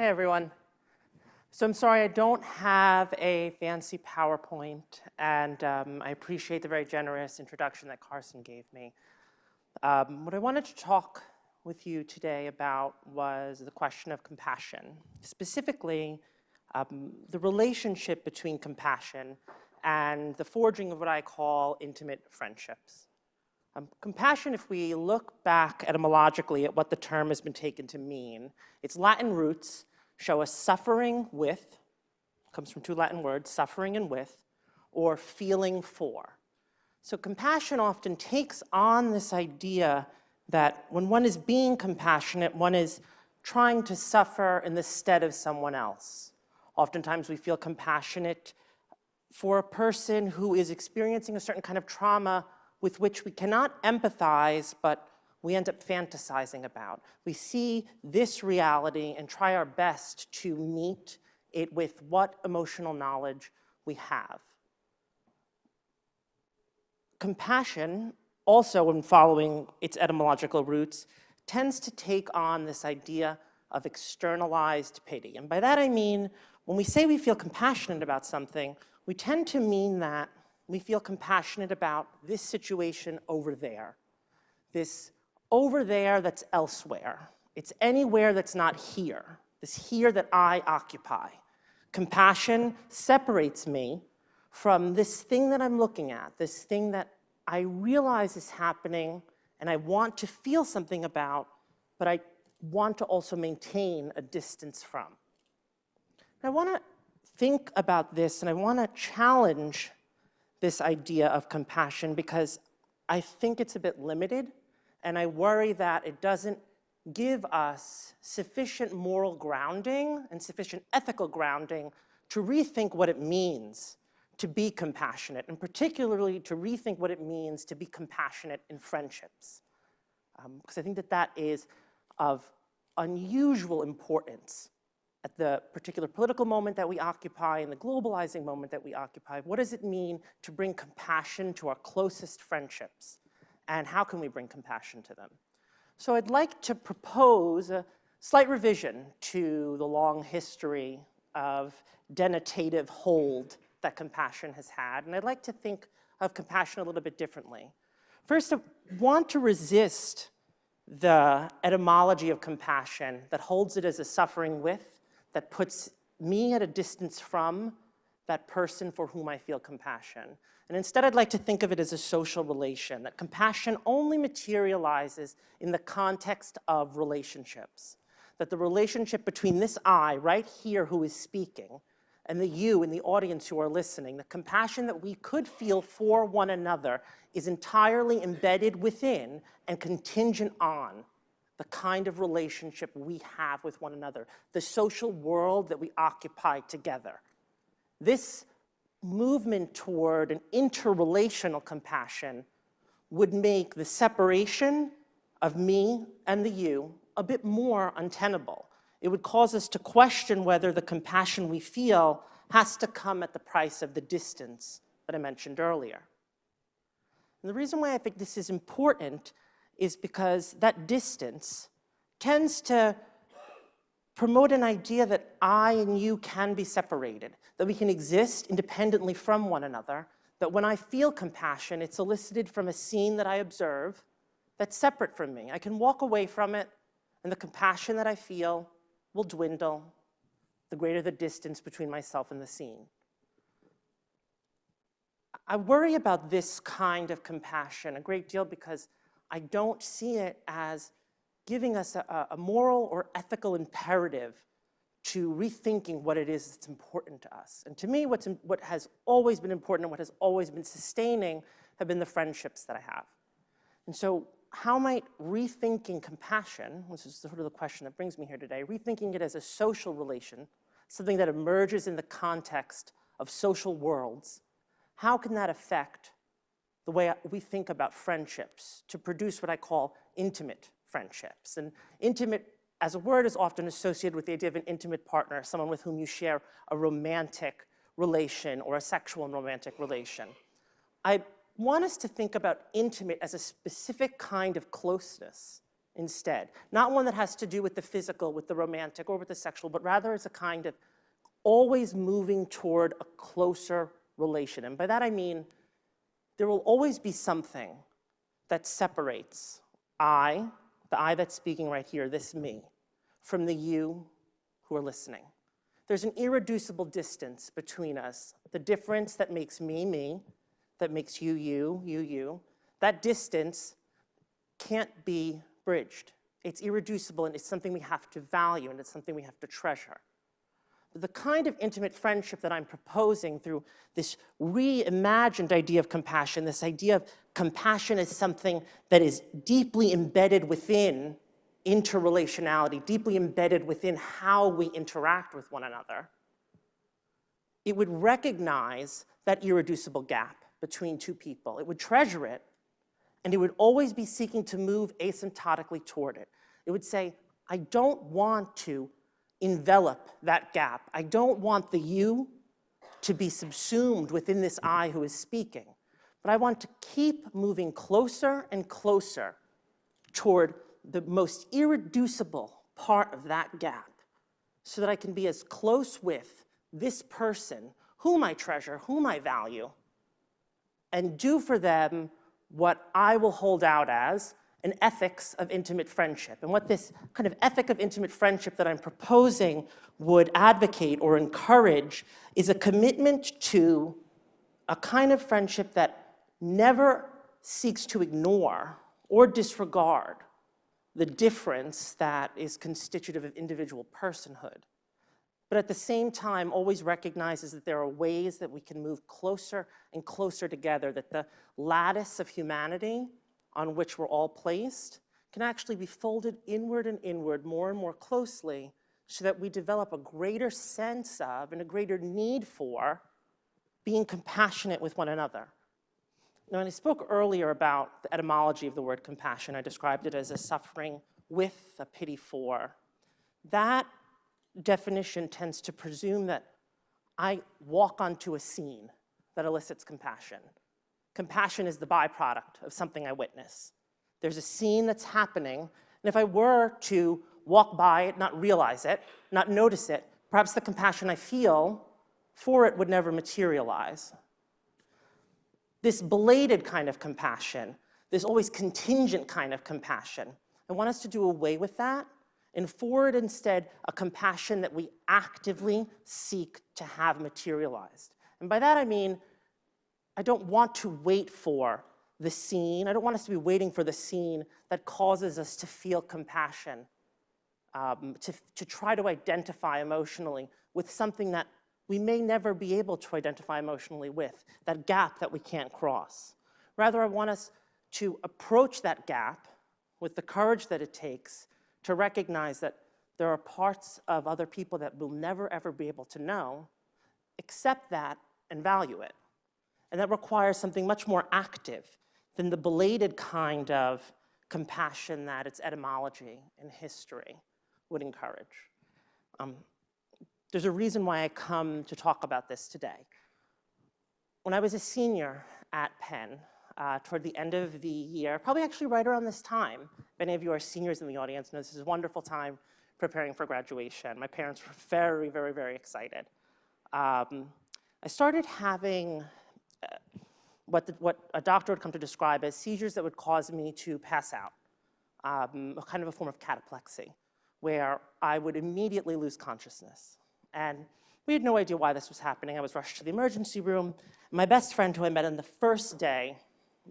Hey everyone. So I'm sorry I don't have a fancy PowerPoint, and I appreciate the very generous introduction that Carson gave me. What I wanted to talk with you today about was the question of compassion, specifically the relationship between compassion and the forging of what I call intimate friendships. Compassion, if we look back etymologically at what the term has been taken to mean, its Latin roots show us suffering with, comes from two Latin words, suffering and with, or feeling for. So compassion often takes on this idea that when one is being compassionate, one is trying to suffer in the stead of someone else. Oftentimes we feel compassionate for a person who is experiencing a certain kind of trauma with which we cannot empathize, but we end up fantasizing about. We see this reality and try our best to meet it with what emotional knowledge we have. Compassion, also when following its etymological roots, tends to take on this idea of externalized pity. And by that I mean, when we say we feel compassionate about something, we tend to mean that we feel compassionate about this situation over there, this over there that's elsewhere. It's anywhere that's not here, this here that I occupy. Compassion separates me from this thing that I'm looking at, this thing that I realize is happening and I want to feel something about, but I want to also maintain a distance from. I want to think about this and I want to challenge this idea of compassion because I think it's a bit limited. And I worry that it doesn't give us sufficient moral grounding and sufficient ethical grounding to rethink what it means to be compassionate, and particularly to rethink what it means to be compassionate in friendships. Because I think that that is of unusual importance at the particular political moment that we occupy and the globalizing moment that we occupy. What does it mean to bring compassion to our closest friendships? And how can we bring compassion to them? So I'd like to propose a slight revision to the long history of denotative hold that compassion has had. And I'd like to think of compassion a little bit differently. First, I want to resist the etymology of compassion that holds it as a suffering with, that puts me at a distance from that person for whom I feel compassion. And instead, I'd like to think of it as a social relation, that compassion only materializes in the context of relationships, that the relationship between this I right here who is speaking and the you in the audience who are listening, the compassion that we could feel for one another is entirely embedded within and contingent on the kind of relationship we have with one another, the social world that we occupy together. This movement toward an interrelational compassion would make the separation of me and the you a bit more untenable. It would cause us to question whether the compassion we feel has to come at the price of the distance that I mentioned earlier. And the reason why I think this is important is because that distance tends to promote an idea that I and you can be separated, that we can exist independently from one another, that when I feel compassion, it's elicited from a scene that I observe that's separate from me. I can walk away from it, and the compassion that I feel will dwindle, the greater the distance between myself and the scene. I worry about this kind of compassion a great deal because I don't see it as giving us a moral or ethical imperative to rethinking what it is that's important to us. And to me, what has always been important and what has always been sustaining have been the friendships that I have. And so how might rethinking compassion, which is sort of the question that brings me here today, rethinking it as a social relation, something that emerges in the context of social worlds, how can that affect the way we think about friendships to produce what I call intimate friendships? And intimate as a word is often associated with the idea of an intimate partner, someone with whom you share a romantic relation or a sexual and romantic relation. I want us to think about intimate as a specific kind of closeness instead. Not one that has to do with the physical, with the romantic, or with the sexual, but rather it's a kind of always moving toward a closer relation. And by that I mean there will always be something that separates I, the I that's speaking right here, this me, from the you who are listening. There's an irreducible distance between us, the difference that makes me, me, that makes you, you, you, you. That distance can't be bridged. It's irreducible, and it's something we have to value, and it's something we have to treasure. But the kind of intimate friendship that I'm proposing through this reimagined idea of compassion, this idea of compassion as something that is deeply embedded within interrelationality, deeply embedded within how we interact with one another, it would recognize that irreducible gap between two people. It would treasure it, and it would always be seeking to move asymptotically toward it. It would say, I don't want to envelop that gap. I don't want the you to be subsumed within this I who is speaking, but I want to keep moving closer and closer toward the most irreducible part of that gap so that I can be as close with this person whom I treasure, whom I value, and do for them what I will hold out as an ethics of intimate friendship. And what this kind of ethic of intimate friendship that I'm proposing would advocate or encourage is a commitment to a kind of friendship that never seeks to ignore or disregard the difference that is constitutive of individual personhood, but at the same time always recognizes that there are ways that we can move closer and closer together, that the lattice of humanity on which we're all placed can actually be folded inward and inward more and more closely so that we develop a greater sense of and a greater need for being compassionate with one another. Now, when I spoke earlier about the etymology of the word compassion, I described it as a suffering with, a pity for. That definition tends to presume that I walk onto a scene that elicits compassion. Compassion is the byproduct of something I witness. There's a scene that's happening, and if I were to walk by it, not realize it, not notice it, perhaps the compassion I feel for it would never materialize. This belated kind of compassion, this always contingent kind of compassion, I want us to do away with that and forward instead a compassion that we actively seek to have materialized. And by that I mean, I don't want to wait for the scene. I don't want us to be waiting for the scene that causes us to feel compassion, to try to identify emotionally with something that we may never be able to identify emotionally with, that gap that we can't cross. Rather, I want us to approach that gap with the courage that it takes to recognize that there are parts of other people that we'll never, ever be able to know, accept that and value it. And that requires something much more active than the belated kind of compassion that its etymology and history would encourage. There's a reason why I come to talk about this today. When I was a senior at Penn, toward the end of the year, probably actually right around this time, if any of you are seniors in the audience, know this is a wonderful time preparing for graduation. My parents were very, very, very excited. I started having what a doctor would come to describe as seizures that would cause me to pass out, kind of a form of cataplexy, where I would immediately lose consciousness. And we had no idea why this was happening. I was rushed to the emergency room. My best friend, who I met on the first day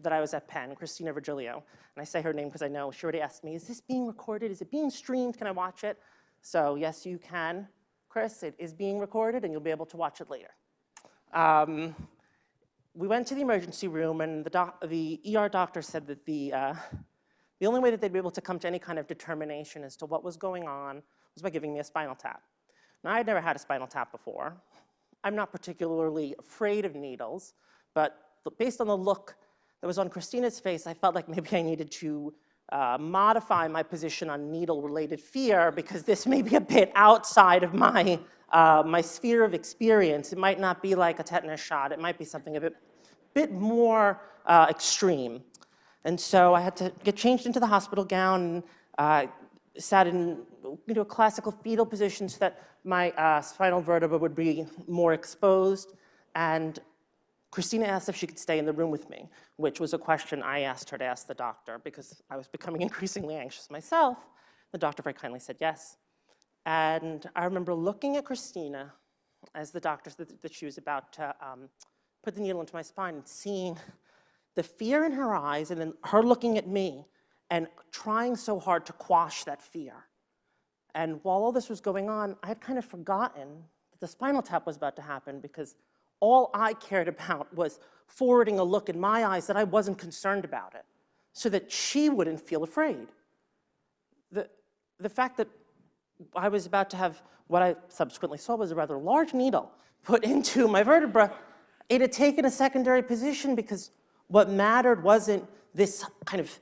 that I was at Penn, Christina Virgilio, and I say her name because I know she already asked me, is this being recorded? Is it being streamed? Can I watch it? So yes, you can, Chris. It is being recorded, and you'll be able to watch it later. We went to the emergency room, and the ER doctor said that the only way that they'd be able to come to any kind of determination as to what was going on was by giving me a spinal tap. Now, I had never had a spinal tap before. I'm not particularly afraid of needles, but based on the look that was on Christina's face, I felt like maybe I needed to modify my position on needle-related fear because this may be a bit outside of my sphere of experience. It might not be like a tetanus shot. It might be something a bit more extreme. And so I had to get changed into the hospital gown. sat in a classical fetal position so that my spinal vertebra would be more exposed. And Christina asked if she could stay in the room with me, which was a question I asked her to ask the doctor because I was becoming increasingly anxious myself. The doctor very kindly said yes. And I remember looking at Christina as the doctor said that she was about to put the needle into my spine and seeing the fear in her eyes and then her looking at me and trying so hard to quash that fear. And while all this was going on, I had kind of forgotten that the spinal tap was about to happen because all I cared about was forwarding a look in my eyes that I wasn't concerned about it so that she wouldn't feel afraid. The fact that I was about to have what I subsequently saw was a rather large needle put into my vertebra, it had taken a secondary position because what mattered wasn't this kind of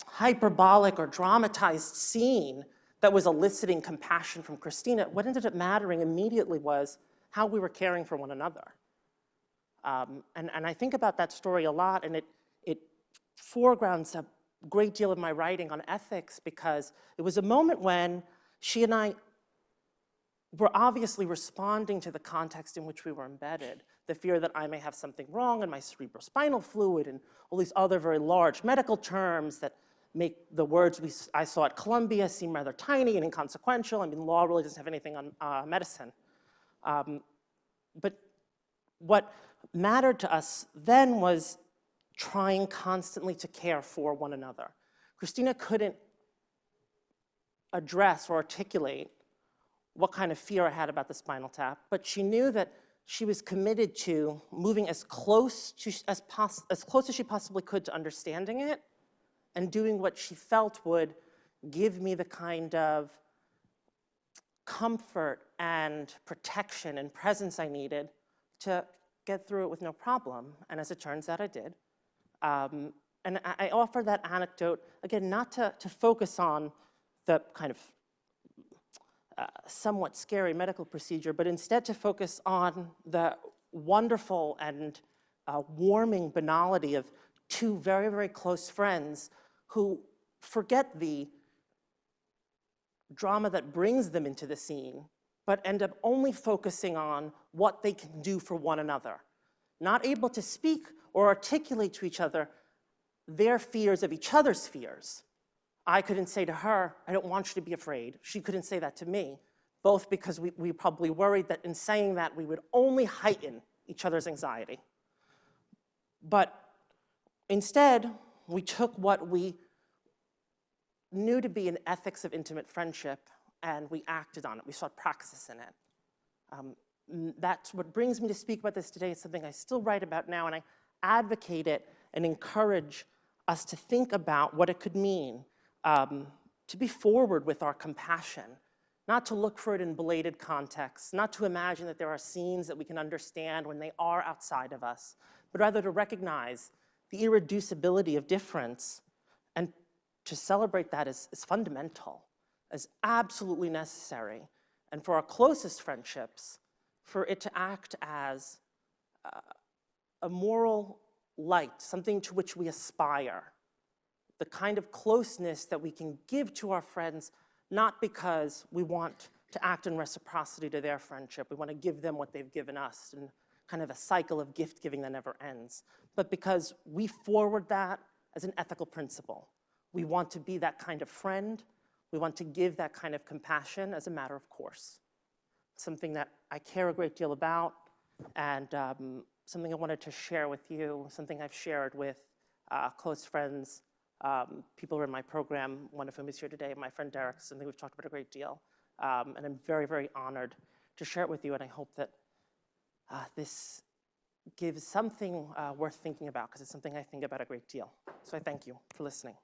hyperbolic or dramatized scene that was eliciting compassion from Christina. What ended up mattering immediately was how we were caring for one another. And I think about that story a lot, and it foregrounds a great deal of my writing on ethics because it was a moment when she and I were obviously responding to the context in which we were embedded, the fear that I may have something wrong in my cerebrospinal fluid and all these other very large medical terms that make the words I saw at Columbia seem rather tiny and inconsequential. I mean, law really doesn't have anything on medicine. But what mattered to us then was trying constantly to care for one another. Christina couldn't address or articulate what kind of fear I had about the spinal tap, but she knew that she was committed to moving as close as she possibly could to understanding it and doing what she felt would give me the kind of comfort and protection and presence I needed to get through it with no problem. And as it turns out, I did. And I offer that anecdote, again, not to focus on the kind of somewhat scary medical procedure, but instead to focus on the wonderful and warming banality of two very, very close friends who forget the drama that brings them into the scene, but end up only focusing on what they can do for one another, not able to speak or articulate to each other their fears of each other's fears. I couldn't say to her, I don't want you to be afraid. She couldn't say that to me, both because we probably worried that in saying that we would only heighten each other's anxiety. But instead, we took what we knew to be an ethics of intimate friendship and we acted on it. We sought praxis in it. That's what brings me to speak about this today. It's something I still write about now, and I advocate it and encourage us to think about what it could mean to be forward with our compassion, not to look for it in belated contexts, not to imagine that there are scenes that we can understand when they are outside of us, but rather to recognize the irreducibility of difference and to celebrate that as fundamental, as absolutely necessary, and for our closest friendships, for it to act as a moral light, something to which we aspire, the kind of closeness that we can give to our friends, not because we want to act in reciprocity to their friendship, we want to give them what they've given us, and kind of a cycle of gift giving that never ends, but because we forward that as an ethical principle. We want to be that kind of friend. We want to give that kind of compassion as a matter of course. Something that I care a great deal about, and something I wanted to share with you, something I've shared with close friends, people who are in my program, one of whom is here today, my friend Derek, something we've talked about a great deal. And I'm very, very honored to share it with you, and I hope that this gives something worth thinking about, because it's something I think about a great deal. So I thank you for listening.